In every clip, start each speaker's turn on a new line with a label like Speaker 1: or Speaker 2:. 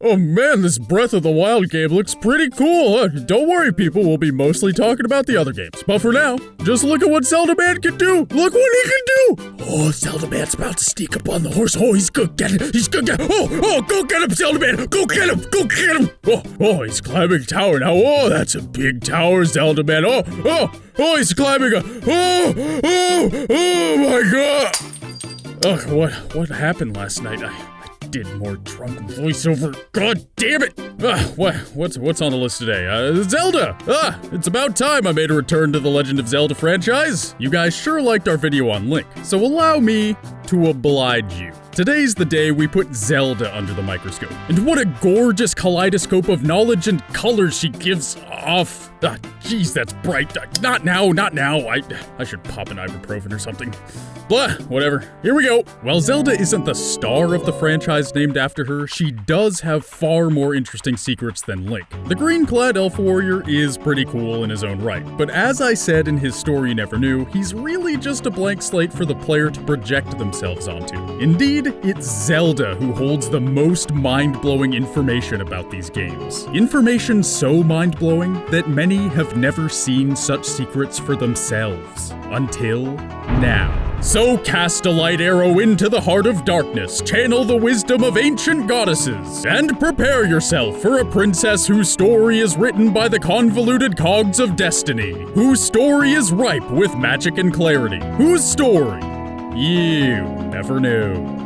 Speaker 1: Oh man, this Breath of the Wild game looks pretty cool. Don't worry, people, we'll be mostly talking about the other games. But for now, just look at what Zelda Man can do. Look what he can do. Oh, Zelda Man's about to sneak up on the horse. Oh, he's gonna get it. He's gonna get it. Oh, go get him, Zelda Man. Go get him. Go get him. Oh, he's climbing a tower now. Oh, that's a big tower, Zelda Man. Oh, he's climbing a... Oh my God. Ugh, what happened last night? I did more drunk voiceover. God damn it! What's on the list today? Zelda! It's about time I made a return to the Legend of Zelda franchise. You guys sure liked our video on Link, so allow me to oblige you. Today's the day we put Zelda under the microscope. And what a gorgeous kaleidoscope of knowledge and color she gives off. Jeez, that's bright. Not now. I should pop an ibuprofen or something. Blah, whatever. Here we go. While Zelda isn't the star of the franchise named after her, she does have far more interesting secrets than Link. The green-clad elf warrior is pretty cool in his own right, but as I said in his story you never knew, he's really just a blank slate for the player to project themselves onto. Indeed, it's Zelda who holds the most mind-blowing information about these games. Information so mind-blowing that many have never seen such secrets for themselves. Until now. So cast a light arrow into the heart of darkness, channel the wisdom of ancient goddesses, and prepare yourself for a princess whose story is written by the convoluted cogs of destiny, whose story is ripe with magic and clarity, whose story you never knew.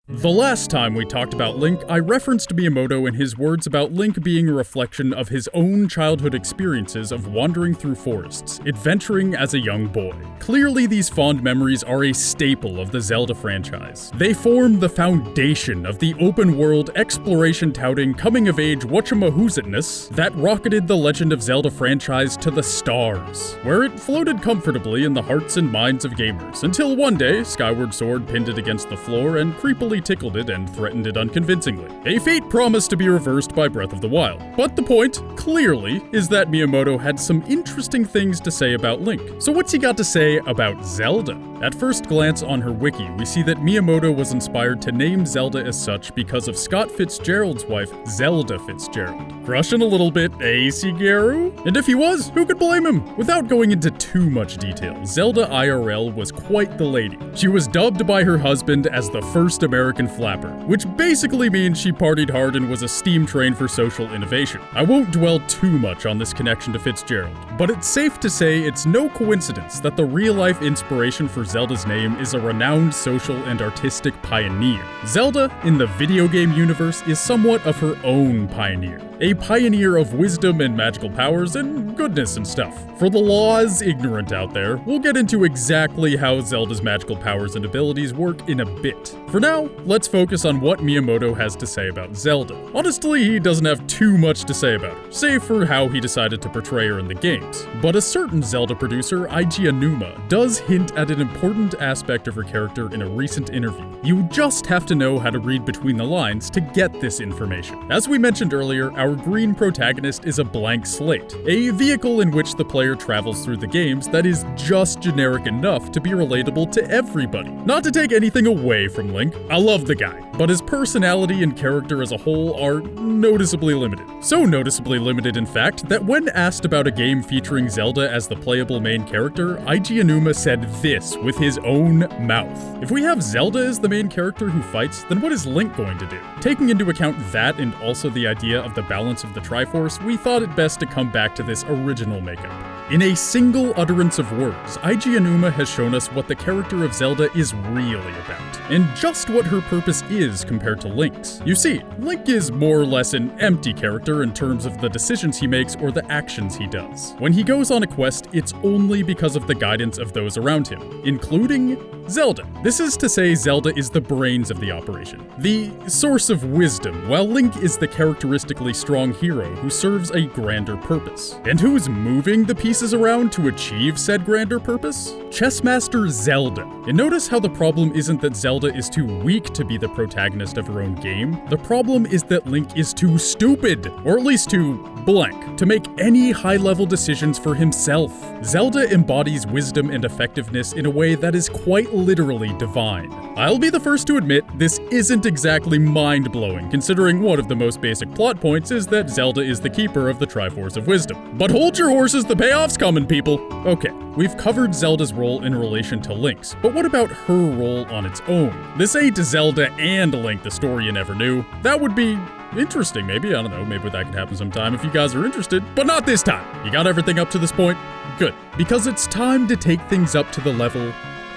Speaker 1: The last time we talked about Link, I referenced Miyamoto in his words about Link being a reflection of his own childhood experiences of wandering through forests, adventuring as a young boy. Clearly, these fond memories are a staple of the Zelda franchise. They form the foundation of the open-world, exploration-touting, coming-of-age whatchamahoosetness that rocketed the Legend of Zelda franchise to the stars, where it floated comfortably in the hearts and minds of gamers, until one day, Skyward Sword pinned it against the floor and creepily tickled it and threatened it unconvincingly. A fate promised to be reversed by Breath of the Wild. But the point, clearly, is that Miyamoto had some interesting things to say about Link. So what's he got to say about Zelda? At first glance on her wiki, we see that Miyamoto was inspired to name Zelda as such because of Scott Fitzgerald's wife, Zelda Fitzgerald. Crushing a little bit, eh, Shigeru? And if he was, who could blame him? Without going into too much detail, Zelda IRL was quite the lady. She was dubbed by her husband as the first American flapper, which basically means she partied hard and was a steam train for social innovation. I won't dwell too much on this connection to Fitzgerald, but it's safe to say it's no coincidence that the real-life inspiration for Zelda's name is a renowned social and artistic pioneer. Zelda, in the video game universe, is somewhat of her own pioneer. A pioneer of wisdom and magical powers and goodness and stuff. For the laws ignorant out there, we'll get into exactly how Zelda's magical powers and abilities work in a bit. For now, let's focus on what Miyamoto has to say about Zelda. Honestly, he doesn't have too much to say about her, save for how he decided to portray her in the games. But a certain Zelda producer, Eiji Aonuma, does hint at an important aspect of her character in a recent interview. You just have to know how to read between the lines to get this information. As we mentioned earlier, our green protagonist is a blank slate, a vehicle in which the player travels through the games that is just generic enough to be relatable to everybody. Not to take anything away from Link, I love the guy, but his personality and character as a whole are noticeably limited. So noticeably limited, in fact, that when asked about a game featuring Zelda as the playable main character, Eiji Aonuma said this with his own mouth. If we have Zelda as the main character who fights, then what is Link going to do? Taking into account that and also the idea of the balance of the Triforce, we thought it best to come back to this original makeup. In a single utterance of words, Eiji Aonuma has shown us what the character of Zelda is really about, and just what her purpose is compared to Link's. You see, Link is more or less an empty character in terms of the decisions he makes or the actions he does. When he goes on a quest, it's only because of the guidance of those around him, including Zelda. This is to say Zelda is the brains of the operation, the source of wisdom, while Link is the characteristically strong hero who serves a grander purpose. And who's moving the pieces around to achieve said grander purpose? Chessmaster Zelda. And notice how the problem isn't that Zelda is too weak to be the protagonist of her own game. The problem is that Link is too stupid, or at least too blank, to make any high-level decisions for himself. Zelda embodies wisdom and effectiveness in a way that is quite literally divine. I'll be the first to admit this isn't exactly mind-blowing, considering one of the most basic plot points is that Zelda is the keeper of the Triforce of Wisdom. But hold your horses, the payoff's coming, people! Okay, we've covered Zelda's role in relation to Link's, but what about her role on its own? This ain't Zelda and Link the story you never knew. That would be interesting, maybe. I don't know, maybe that could happen sometime if you guys are interested, but not this time. You got everything up to this point? Good, because it's time to take things up to the level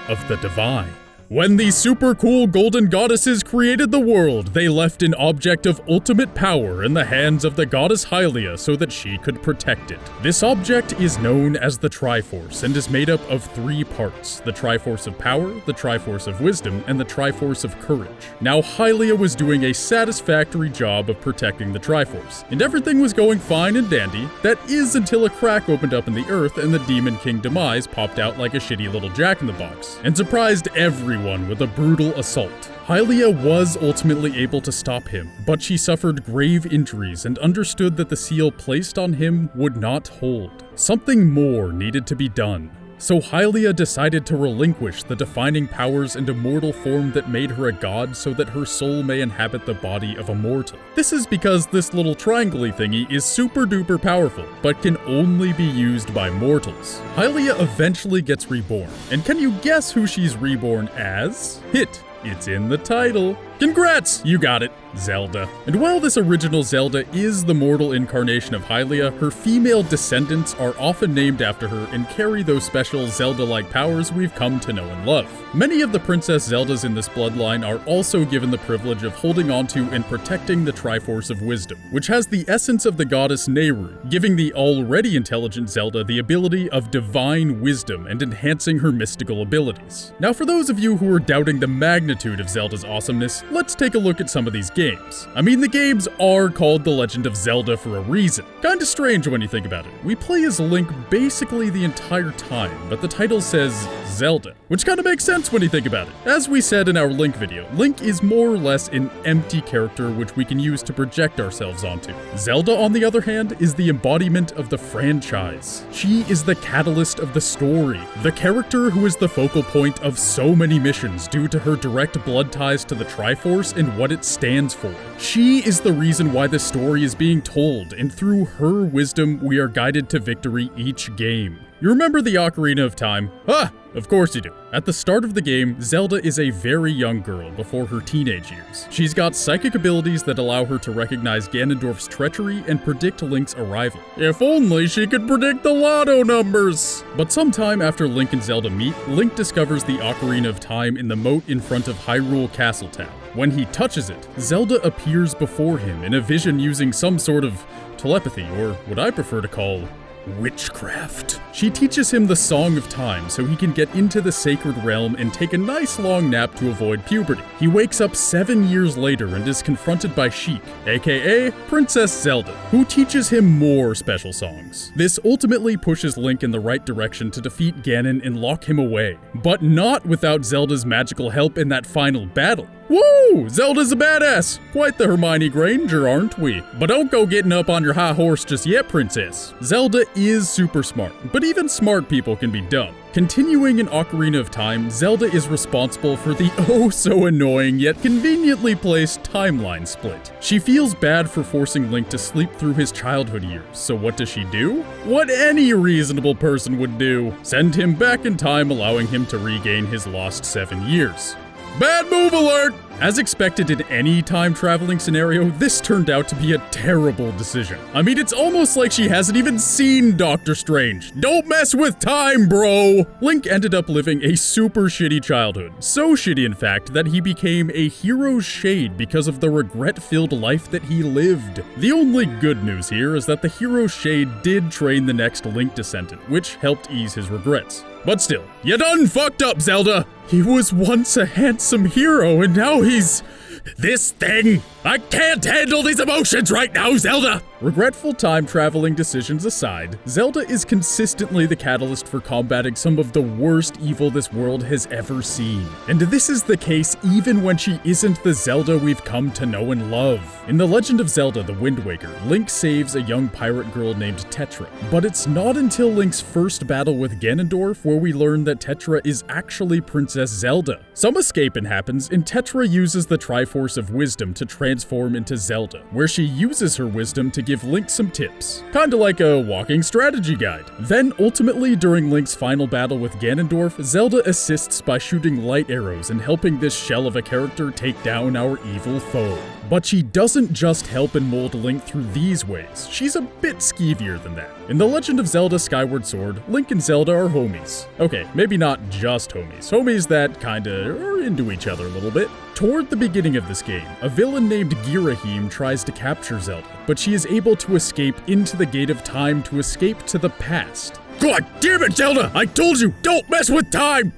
Speaker 1: of the divine. When the super cool golden goddesses created the world, they left an object of ultimate power in the hands of the goddess Hylia so that she could protect it. This object is known as the Triforce and is made up of 3 parts: the Triforce of Power, the Triforce of Wisdom, and the Triforce of Courage. Now, Hylia was doing a satisfactory job of protecting the Triforce, and everything was going fine and dandy. That is until a crack opened up in the earth and the Demon King Demise popped out like a shitty little jack-in-the-box and surprised everyone with a brutal assault. Hylia was ultimately able to stop him, but she suffered grave injuries and understood that the seal placed on him would not hold. Something more needed to be done. So Hylia decided to relinquish the defining powers and immortal form that made her a god so that her soul may inhabit the body of a mortal. This is because this little triangle-y thingy is super duper powerful, but can only be used by mortals. Hylia eventually gets reborn, and can you guess who she's reborn as? It's in the title. Congrats! You got it. Zelda. And while this original Zelda is the mortal incarnation of Hylia, her female descendants are often named after her and carry those special Zelda-like powers we've come to know and love. Many of the Princess Zeldas in this bloodline are also given the privilege of holding onto and protecting the Triforce of Wisdom, which has the essence of the goddess Nehru, giving the already intelligent Zelda the ability of divine wisdom and enhancing her mystical abilities. Now, for those of you who are doubting the magnitude of Zelda's awesomeness, let's take a look at some of these games. I mean, the games are called The Legend of Zelda for a reason. Kinda strange when you think about it. We play as Link basically the entire time, but the title says Zelda, which kinda makes sense when you think about it. As we said in our Link video, Link is more or less an empty character which we can use to project ourselves onto. Zelda, on the other hand, is the embodiment of the franchise. She is the catalyst of the story, the character who is the focal point of so many missions due to her direct blood ties to the Triforce and what it stands for. She is the reason why the story is being told, and through her wisdom, we are guided to victory each game. You remember the Ocarina of Time? Of course you do. At the start of the game, Zelda is a very young girl before her teenage years. She's got psychic abilities that allow her to recognize Ganondorf's treachery and predict Link's arrival. If only she could predict the lotto numbers! But sometime after Link and Zelda meet, Link discovers the Ocarina of Time in the moat in front of Hyrule Castle Town. When he touches it, Zelda appears before him in a vision using some sort of telepathy, or what I prefer to call witchcraft. She teaches him the Song of Time so he can get into the sacred realm and take a nice long nap to avoid puberty. He wakes up 7 years later and is confronted by Sheik, aka Princess Zelda, who teaches him more special songs. This ultimately pushes Link in the right direction to defeat Ganon and lock him away, but not without Zelda's magical help in that final battle. Woo! Zelda's a badass! Quite the Hermione Granger, aren't we? But don't go getting up on your high horse just yet, princess. Zelda is super smart, but even smart people can be dumb. Continuing in Ocarina of Time, Zelda is responsible for the oh-so-annoying yet conveniently placed timeline split. She feels bad for forcing Link to sleep through his childhood years, so what does she do? What any reasonable person would do: send him back in time, allowing him to regain his lost 7 years. Bad move alert! As expected in any time-traveling scenario, this turned out to be a terrible decision. I mean, it's almost like she hasn't even seen Doctor Strange. Don't mess with time, bro! Link ended up living a super shitty childhood. So shitty, in fact, that he became a hero's shade because of the regret-filled life that he lived. The only good news here is that the hero's shade did train the next Link descendant, which helped ease his regrets. But still, you done fucked up, Zelda! He was once a handsome hero, and now he's this thing! I can't handle these emotions right now, Zelda! Regretful time-traveling decisions aside, Zelda is consistently the catalyst for combating some of the worst evil this world has ever seen. And this is the case even when she isn't the Zelda we've come to know and love. In The Legend of Zelda: The Wind Waker, Link saves a young pirate girl named Tetra. But it's not until Link's first battle with Ganondorf where we learn that Tetra is actually Princess Zelda. Some escaping happens, and Tetra uses the Triforce of Wisdom to transform into Zelda, where she uses her wisdom to give Link some tips. Kinda like a walking strategy guide. Then, ultimately, during Link's final battle with Ganondorf, Zelda assists by shooting light arrows and helping this shell of a character take down our evil foe. But she doesn't just help and mold Link through these ways, she's a bit skeevier than that. In The Legend of Zelda: Skyward Sword, Link and Zelda are homies. Okay, maybe not just homies. Homies that kinda are into each other a little bit. Toward the beginning of this game, a villain named Girahim tries to capture Zelda, but she is able to escape into the Gate of Time to escape to the past. God damn it, Zelda! I told you, don't mess with time!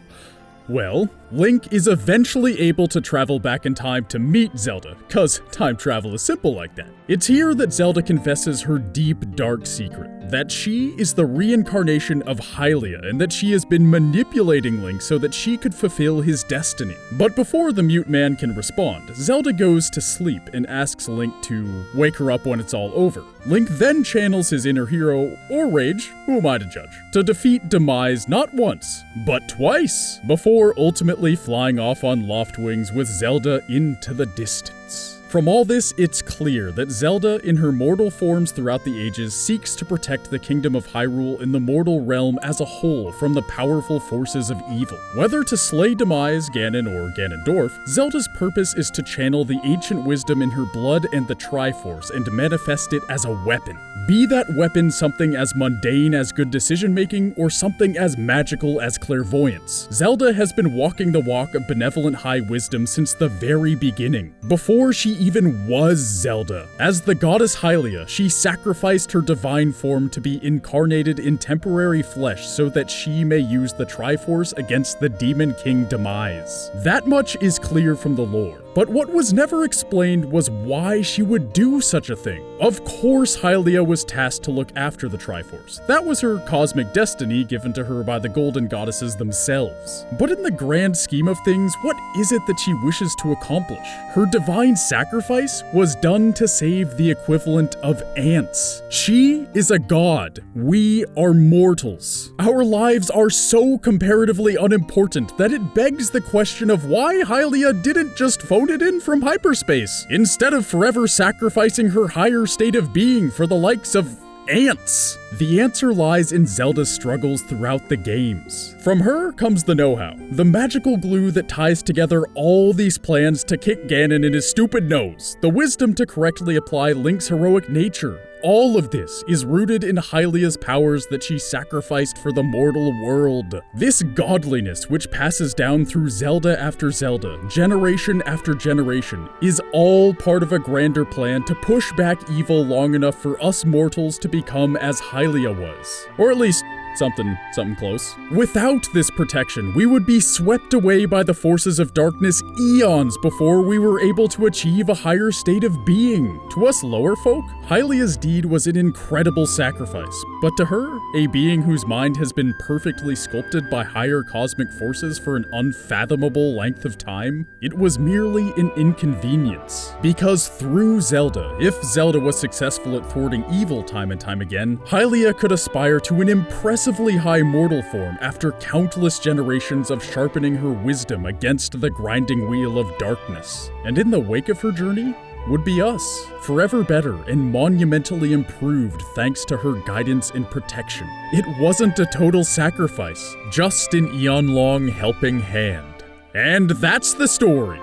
Speaker 1: Well, Link is eventually able to travel back in time to meet Zelda, cause time travel is simple like that. It's here that Zelda confesses her deep, dark secret, that she is the reincarnation of Hylia and that she has been manipulating Link so that she could fulfill his destiny. But before the mute man can respond, Zelda goes to sleep and asks Link to wake her up when it's all over. Link then channels his inner hero, or rage, who am I to judge, to defeat Demise not once, but twice, before ultimately flying off on loft wings with Zelda into the distance. From all this, it's clear that Zelda, in her mortal forms throughout the ages, seeks to protect the Kingdom of Hyrule and the mortal realm as a whole from the powerful forces of evil. Whether to slay Demise, Ganon, or Ganondorf, Zelda's purpose is to channel the ancient wisdom in her blood and the Triforce and manifest it as a weapon. Be that weapon something as mundane as good decision-making or something as magical as clairvoyance. Zelda has been walking the walk of benevolent high wisdom since the very beginning, before she even was Zelda. As the goddess Hylia, she sacrificed her divine form to be incarnated in temporary flesh so that she may use the Triforce against the Demon King Demise. That much is clear from the lore. But what was never explained was why she would do such a thing. Of course, Hylia was tasked to look after the Triforce. That was her cosmic destiny given to her by the Golden Goddesses themselves. But in the grand scheme of things, what is it that she wishes to accomplish? Her divine sacrifice was done to save the equivalent of ants. She is a god. We are mortals. Our lives are so comparatively unimportant that it begs the question of why Hylia didn't just phone it in from hyperspace, instead of forever sacrificing her higher state of being for the likes of ants. The answer lies in Zelda's struggles throughout the games. From her comes the know-how, the magical glue that ties together all these plans to kick Ganon in his stupid nose, the wisdom to correctly apply Link's heroic nature. All of this is rooted in Hylia's powers that she sacrificed for the mortal world. This godliness, which passes down through Zelda after Zelda, generation after generation, is all part of a grander plan to push back evil long enough for us mortals to become as Hylia was. Or at least something close. Without this protection, we would be swept away by the forces of darkness eons before we were able to achieve a higher state of being. To us lower folk, Hylia's deed was an incredible sacrifice, but to her, a being whose mind has been perfectly sculpted by higher cosmic forces for an unfathomable length of time, it was merely an inconvenience. Because through Zelda, if Zelda was successful at thwarting evil time and time again, Hylia could aspire to an impressive high mortal form after countless generations of sharpening her wisdom against the grinding wheel of darkness. And in the wake of her journey would be us, forever better and monumentally improved thanks to her guidance and protection. It wasn't a total sacrifice, just an eon-long helping hand. And that's the story.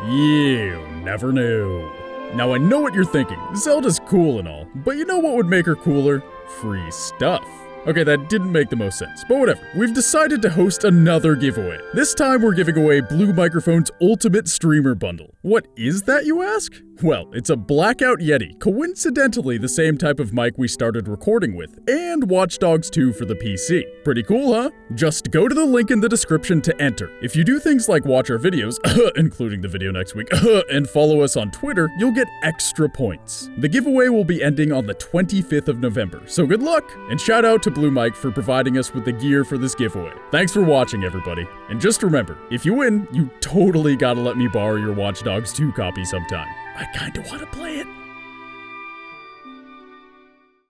Speaker 1: You never knew. Now I know what you're thinking, Zelda's cool and all, but you know what would make her cooler? Free stuff. Okay, that didn't make the most sense, but whatever. We've decided to host another giveaway. This time we're giving away Blue Microphone's Ultimate Streamer Bundle. What is that, you ask? Well, it's a Blackout Yeti, coincidentally the same type of mic we started recording with, and Watch Dogs 2 for the PC. Pretty cool, huh? Just go to the link in the description to enter. If you do things like watch our videos, including the video next week, and follow us on Twitter, you'll get extra points. The giveaway will be ending on the 25th of November, so good luck! And shout out to Blue Mike for providing us with the gear for this giveaway. Thanks for watching, everybody. And just remember, if you win, you totally gotta let me borrow your Watch Dogs 2 copy sometime. I kinda wanna play it.